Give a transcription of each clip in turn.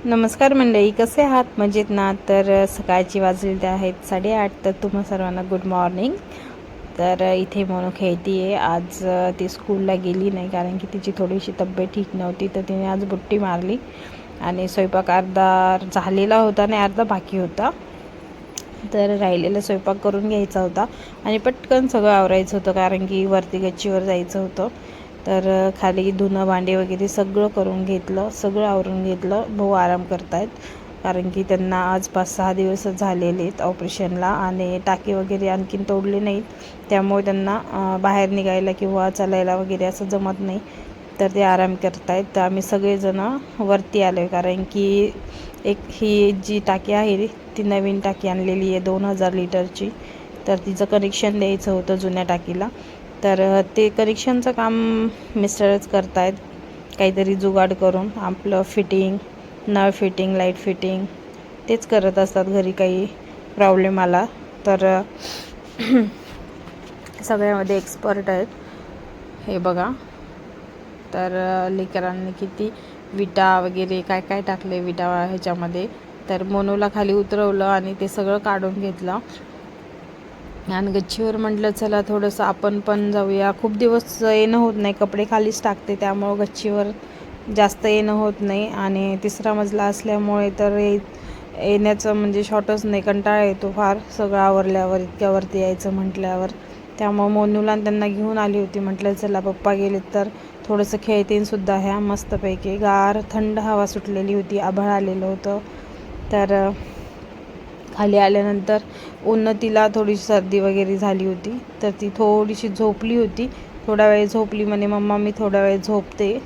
नमस्कार मंडळी, कसे आहात? मजेत ना? तर सकाळची वाजलेले आहेत 8:30. तर तुम्हा सर्वांना गुड मॉर्निंग. तर इथे मोनू खेळती आहे. आज ती स्कूलला गेली नाही कारण की तिची थोडीशी तब्येत ठीक नव्हती, तर तिने आज बुट्टी मारली आणि स्वयंपाक अर्धा झालेला होता आणि अर्धा बाकी होता. तर राहिलेला स्वयंपाक करून घ्यायचा होता आणि पटकन सगळं आवरायचं होतं कारण की वरती गच्चीवर जायचं होतं. तर खाली धुणं भांडे वगैरे सगळं करून घेतलं, सगळं आवरून घेतलं. भाऊ आराम करतायत कारण की त्यांना आज 5-6 दिवसच झालेले आहेत ऑपरेशनला आणि टाके वगैरे आणखीन तोडले नाहीत, त्यामुळे त्यांना बाहेर निघायला किंवा चालायला वगैरे असं जमत नाही. तर ते आराम करतायत. तर आम्ही सगळेजणं वरती आलो आहे कारण की ही जी टाकी आहे ती नवीन टाकी आणलेली आहे 2000 लिटरची. तर तिचं कनेक्शन द्यायचं होतं जुन्या टाकीला. तर ते कनेक्शनचं काम मिस्टरच करतायत, काहीतरी जुगाड करून. आपलं फिटिंग, नळ फिटिंग, लाईट फिटिंग तेच करत असतात घरी काही प्रॉब्लेम आला तर. सगळ्यामध्ये एक्सपर्ट आहेत. हे बघा, तर लेकरांनी किती विटा वगैरे काय काय टाकले विटा ह्याच्यामध्ये. तर मोनूला खाली उतरवलं आणि ते सगळं काढून घेतलं आणि गच्चीवर म्हटलं चला थोडंसं आपण पण जाऊया. खूप दिवस येणं होत नाही, कपडे खालीच टाकते, त्यामुळं गच्चीवर जास्त येणं होत नाही. आणि 3रा मजला असल्यामुळे तर येण्याचं म्हणजे शॉर्टच नाही, कंटाळा येतो फार सगळं आवरल्यावर, इतक्यावरती यायचं म्हटल्यावर. त्यामुळं मोनूला त्यांना घेऊन आली होती. म्हटलं चला पप्पा गेलेत तर थोडंसं खेळतीनसुद्धा ह्या. मस्तपैकी गार थंड हवा सुटलेली होती, आभाळ आलेलं होतं. तर खाली आल्यानंतर उन्नतीला थोडीशी सर्दी वगैरे झाली होती, तर ती थोडीशी झोपली होती. थोडा वेळ झोपली, म्हणे मम्मा मी थोडा वेळ झोपते.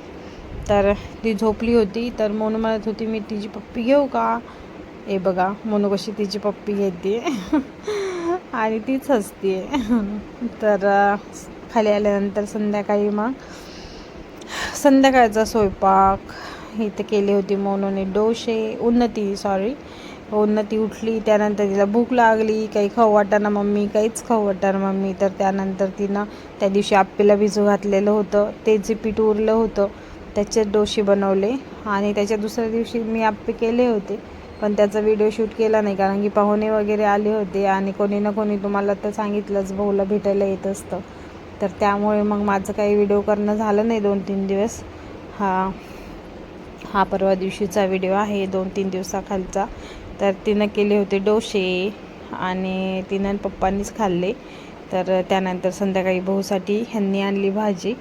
तर ती झोपली होती. तर मोनू म्हणत होती मी तिची पप्पी घेऊ का? हे बघा मोनू कशी तिची पप्पी घेते आणि तीच हसते. तर खाली आल्यानंतर संध्याकाळचा स्वयंपाक इथं केले होते मोनूने डोसे. उन्नती उठली, त्यानंतर तिला भूक लागली, काही खाऊ वाटाना मम्मी, काहीच खाऊ वाटाना मम्मी. तर त्यानंतर तिनं त्या दिवशी आप्पेला भिजू घातलेलं होतं, ते जे पीठ उरलं होतं त्याचे डोसे बनवले. आणि त्याच्या दुसऱ्या दिवशी मी आप्पे केले होते, पण त्याचा व्हिडिओ शूट केला नाही कारण की पाहुणे वगैरे आले होते आणि कोणी ना कोणी तुम्हाला तर सांगितलंच भाऊला भेटायला येत असतं. तर त्यामुळे मग माझं काही व्हिडिओ करणं झालं नाही 2-3 दिवस. हा परवा दिवशीचा व्हिडिओ आहे, 2-3 दिवसाखालचा. तर तिनं केले होते डोसे आणि तिनं पप्पांनीच खाल्ले. तर त्यानंतर संध्याकाळी भाऊसाठी ह्यांनी आणली भाजी.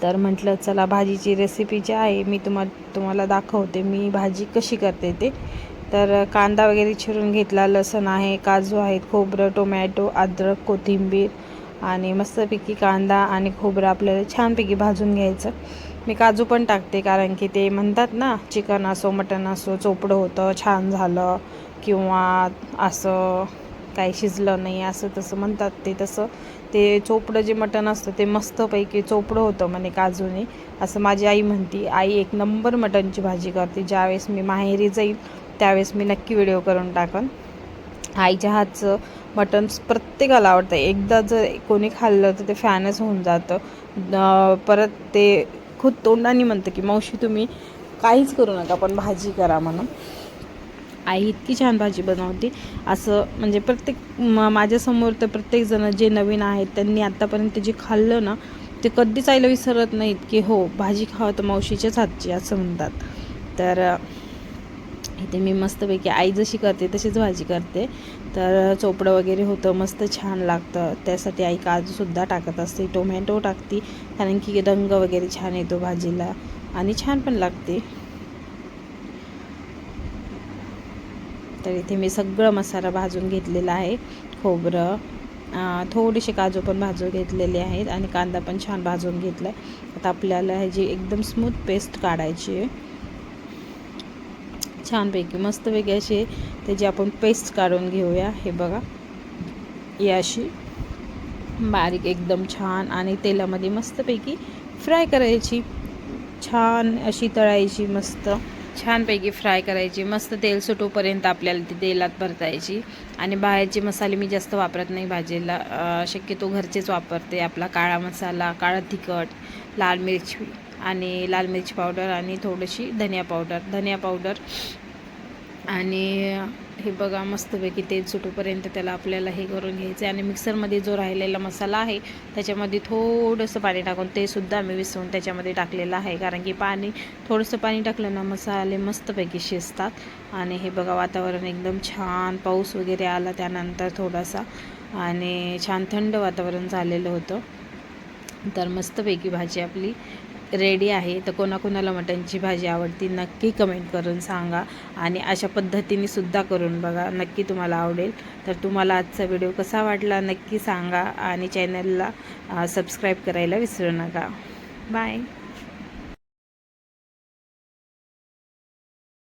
तर म्हटलं चला भाजीची रेसिपी जी आहे मी तुम्हाला दाखवते मी भाजी कशी करते ते. तर कांदा वगैरे चिरून घेतला, लसूण आहे, काजू आहेत, खोबरं, टोमॅटो, अद्रक, कोथिंबीर आणि मस्तपैकी कांदा आणि खोबरं आपल्याला छानपैकी भाजून घ्यायचं. मी काजू पण टाकते कारण की ते म्हणतात ना, चिकन असो मटण असो चोपडं होतं, छान झालं किंवा असं काही शिजलं नाही असं तसं म्हणतात. ते तसं ते चोपडं जे मटण असतं ते मस्तपैकी चोपडं होतं म्हणे काजूने, असं माझी आई म्हणती. आई 1 नंबर मटणची भाजी करते. ज्यावेळेस मी माहेरी जाईल त्यावेळेस मी नक्की व्हिडिओ करून टाकन. आईच्या हातचं मटण प्रत्येकाला आवडतं. एकदा जर कोणी खाल्लं तर ते फॅनच होऊन जातं. परत ते खूप तोंडाने म्हणतं की मावशी तुम्ही काहीच करू नका पण भाजी करा म्हणून. आई इतकी छान भाजी बनवते. असं म्हणजे माझ्यासमोर तर प्रत्येकजण जे नवीन आहेत त्यांनी आत्तापर्यंत जे खाल्लं ना ते कधीच आईला विसरत नाहीत की हो भाजी खावं तर मावशीच्याच हातची असं म्हणतात. तर इथे मी मस्तपैकी आई जशी करते तशीच भाजी करते. तर चोपडं वगैरे होतं, मस्त छान लागतं. त्यासाठी आई काजूसुद्धा टाकत असते, टोमॅटो टाकते कारण की रंग वगैरे छान येतो भाजीला आणि छान पण लागते. तर इथे मी सगळं मसाला भाजून घेतलेला आहे. खोबरं, थोडेसे काजू पण भाजून घेतलेले आहेत आणि कांदा पण छान भाजून घेतला आहे. आता आपल्याला ह्याची एकदम स्मूथ पेस्ट काढायची आहे. छानपैकी मस्तपैकी अशी त्याची आपण पेस्ट काढून घेऊया. हे बघा, ही अशी बारीक एकदम छान आणि तेलामध्ये मस्तपैकी फ्राय करायची, छान अशी तळायची, मस्त छानपैकी फ्राय करायची. मस्त तेल सुटोपर्यंत आपल्याला ती तेलात परतायची. आणि बाहेरचे मसाले मी जास्त वापरत नाही भाजीला, शक्यतो घरचेच वापरते. आपला काळा मसाला, काळं तिखट, लाल मिरची आणि लाल मिरची पावडर आणि थोडीशी धनिया पावडर आणि हे बघा मस्तपैकी तेल सुटूपर्यंत त्याला आपल्याला हे करून घ्यायचं आहे. आणि मिक्सरमध्ये जो राहिलेला मसाला आहे त्याच्यामध्ये थोडंसं पाणी टाकून ते सुद्धा मी विसरून त्याच्यामध्ये टाकलेलं आहे, कारण की थोडंसं पाणी टाकलं ना मसाले मस्तपैकी शिजतात. आणि हे बघा वातावरण एकदम छान, पाऊस वगैरे आला त्यानंतर थोडासा, आणि छान थंड वातावरण झालेलं होतं. तर मस्तपैकी भाजी आपली रेडी आहे. तर कोणाकोणाला मटणची भाजी आवडती नक्की कमेंट करून सांगा, आणि अशा पद्धतीने सुद्धा करून बघा, नक्की तुम्हाला आवडेल. तर तुम्हाला आजचा व्हिडिओ कसा वाटला नक्की सांगा, आणि चॅनलला सबस्क्राईब करायला विसरू नका. बाय.